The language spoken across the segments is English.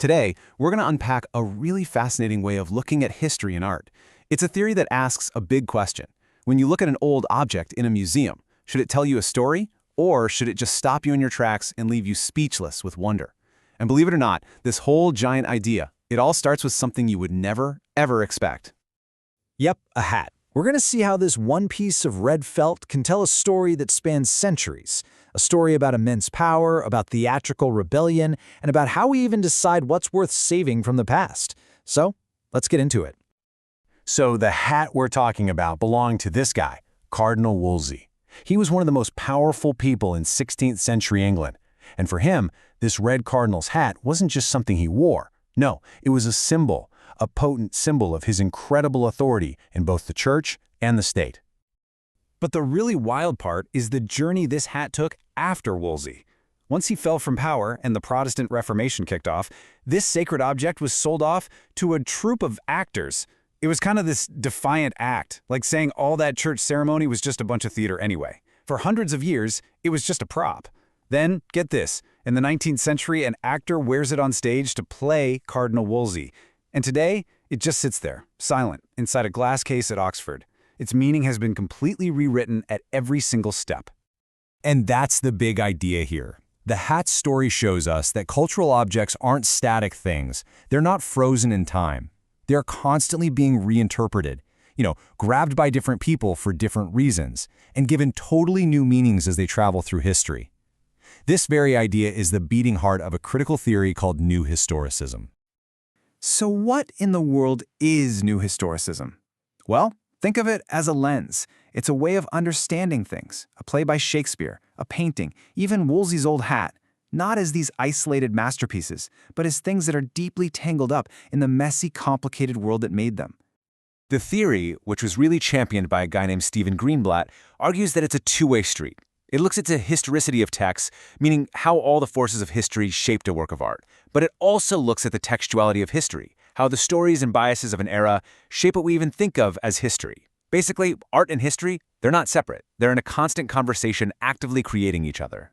Today, we're going to unpack a really fascinating way of looking at history and art. It's a theory that asks a big question. When you look at an old object in a museum, should it tell you a story, or should it just stop you in your tracks and leave you speechless with wonder? And believe it or not, this whole giant idea, it all starts with something you would never, ever expect. Yep, a hat. We're going to see how this one piece of red felt can tell a story that spans centuries. A story about immense power, about theatrical rebellion, and about how we even decide what's worth saving from the past. So, let's get into it. So the hat we're talking about belonged to this guy, Cardinal Wolsey. He was one of the most powerful people in 16th century England. And for him, this red cardinal's hat wasn't just something he wore. No, it was a symbol, a potent symbol of his incredible authority in both the church and the state. But the really wild part is the journey this hat took after Wolsey. Once he fell from power and the Protestant Reformation kicked off, this sacred object was sold off to a troupe of actors. It was kind of this defiant act, like saying all that church ceremony was just a bunch of theater anyway. For hundreds of years, it was just a prop. Then, get this, in the 19th century, an actor wears it on stage to play Cardinal Wolsey. And today, it just sits there, silent, inside a glass case at Oxford. Its meaning has been completely rewritten at every single step. And that's the big idea here. The hat's story shows us that cultural objects aren't static things. They're not frozen in time. They're constantly being reinterpreted, grabbed by different people for different reasons, and given totally new meanings as they travel through history. This very idea is the beating heart of a critical theory called New Historicism. So what in the world is New Historicism? Well, think of it as a lens. It's a way of understanding things, a play by Shakespeare, a painting, even Wolsey's old hat, not as these isolated masterpieces, but as things that are deeply tangled up in the messy, complicated world that made them. The theory, which was really championed by a guy named Greenblatt, argues that it's a two-way street. It looks at the historicity of texts, meaning how all the forces of history shaped a work of art. But it also looks at the textuality of history, how the stories and biases of an era shape what we even think of as history. Basically, art and history, they're not separate. They're in a constant conversation, actively creating each other.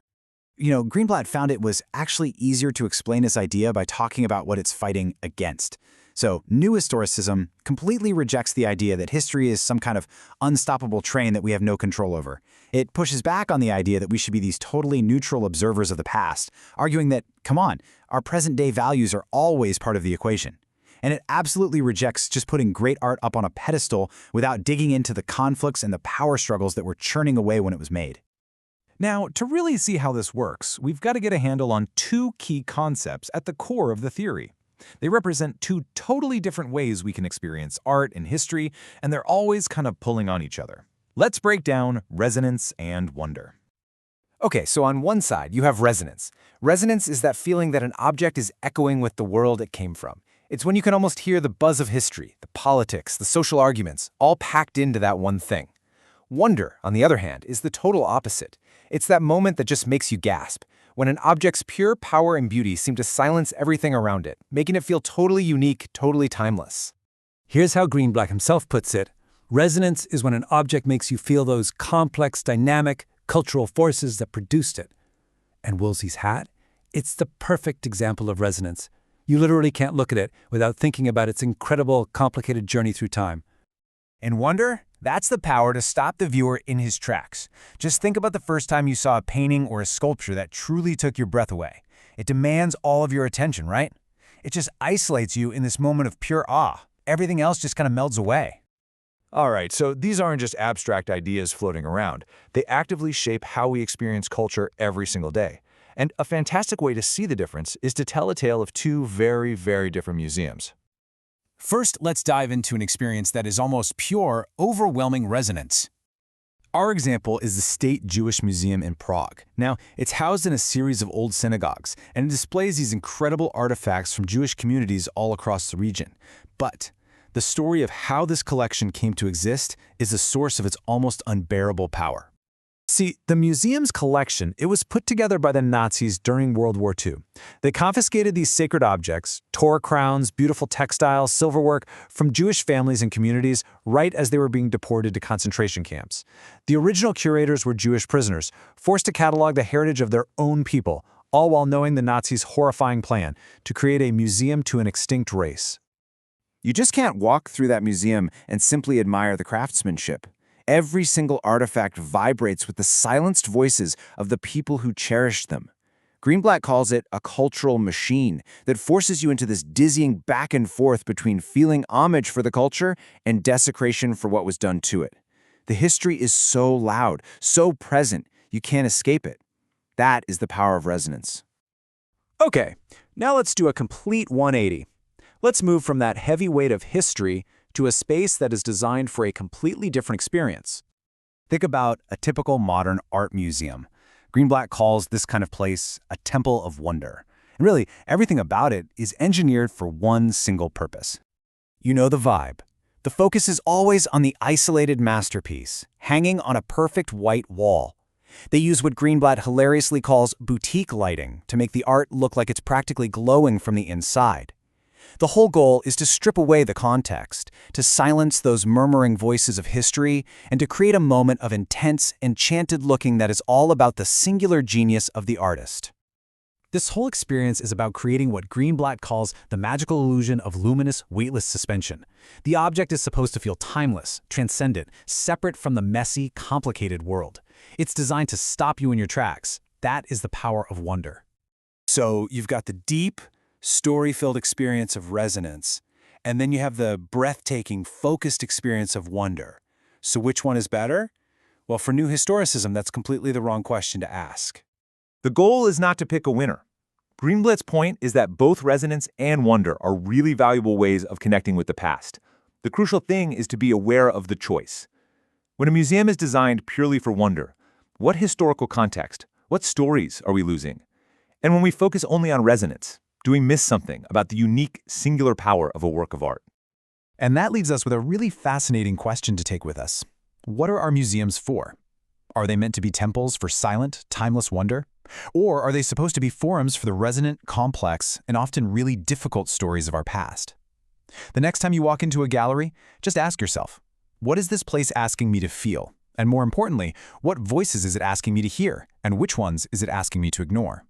Greenblatt found it was actually easier to explain this idea by talking about what it's fighting against. So, New Historicism completely rejects the idea that history is some kind of unstoppable train that we have no control over. It pushes back on the idea that we should be these totally neutral observers of the past, arguing that, come on, our present-day values are always part of the equation. And it absolutely rejects just putting great art up on a pedestal without digging into the conflicts and the power struggles that were churning away when it was made. Now, to really see how this works, we've got to get a handle on two key concepts at the core of the theory. They represent two totally different ways we can experience art and history, and they're always kind of pulling on each other. Let's break down resonance and wonder. Okay, so on one side, you have resonance. Resonance is that feeling that an object is echoing with the world it came from. It's when you can almost hear the buzz of history, the politics, the social arguments, all packed into that one thing. Wonder, on the other hand, is the total opposite. It's that moment that just makes you gasp, when an object's pure power and beauty seem to silence everything around it, making it feel totally unique, totally timeless. Here's how Greenblatt himself puts it. Resonance is when an object makes you feel those complex, dynamic, cultural forces that produced it. And Wolsey's hat? It's the perfect example of resonance. You literally can't look at it without thinking about its incredible, complicated journey through time. And wonder? That's the power to stop the viewer in his tracks. Just think about the first time you saw a painting or a sculpture that truly took your breath away. It demands all of your attention, right? It just isolates you in this moment of pure awe. Everything else just kind of melds away. All right, so these aren't just abstract ideas floating around. They actively shape how we experience culture every single day. And a fantastic way to see the difference is to tell a tale of two very, very different museums. First, let's dive into an experience that is almost pure, overwhelming resonance. Our example is the State Jewish Museum in Prague. Now, it's housed in a series of old synagogues, and it displays these incredible artifacts from Jewish communities all across the region. But the story of how this collection came to exist is the source of its almost unbearable power. See, the museum's collection, it was put together by the Nazis during World War II. They confiscated these sacred objects, Torah crowns, beautiful textiles, silverwork, from Jewish families and communities right as they were being deported to concentration camps. The original curators were Jewish prisoners, forced to catalog the heritage of their own people, all while knowing the Nazis' horrifying plan to create a museum to an extinct race. You just can't walk through that museum and simply admire the craftsmanship. Every single artifact vibrates with the silenced voices of the people who cherished them. Greenblatt calls it a cultural machine that forces you into this dizzying back and forth between feeling homage for the culture and desecration for what was done to it. The history is so loud, so present, you can't escape it. That is the power of resonance. Okay, now let's do a complete 180. Let's move from that heavy weight of history to a space that is designed for a completely different experience. Think about a typical modern art museum. Greenblatt calls this kind of place a temple of wonder. And really, everything about it is engineered for one single purpose. You know the vibe. The focus is always on the isolated masterpiece, hanging on a perfect white wall. They use what Greenblatt hilariously calls boutique lighting to make the art look like it's practically glowing from the inside. The whole goal is to strip away the context, to silence those murmuring voices of history, and to create a moment of intense, enchanted looking that is all about the singular genius of the artist. This whole experience is about creating what Greenblatt calls the magical illusion of luminous, weightless suspension. The object is supposed to feel timeless, transcendent, separate from the messy, complicated world. It's designed to stop you in your tracks. That is the power of wonder. So you've got the deep, story-filled experience of resonance, and then you have the breathtaking, focused experience of wonder. So which one is better? Well, for new historicism, that's completely the wrong question to ask. The goal is not to pick a winner. Greenblatt's point is that both resonance and wonder are really valuable ways of connecting with the past. The crucial thing is to be aware of the choice. When a museum is designed purely for wonder, what historical context, what stories are we losing? And when we focus only on resonance, do we miss something about the unique, singular power of a work of art? And that leaves us with a really fascinating question to take with us. What are our museums for? Are they meant to be temples for silent, timeless wonder? Or are they supposed to be forums for the resonant, complex, and often really difficult stories of our past? The next time you walk into a gallery, just ask yourself, what is this place asking me to feel? And more importantly, what voices is it asking me to hear? And which ones is it asking me to ignore?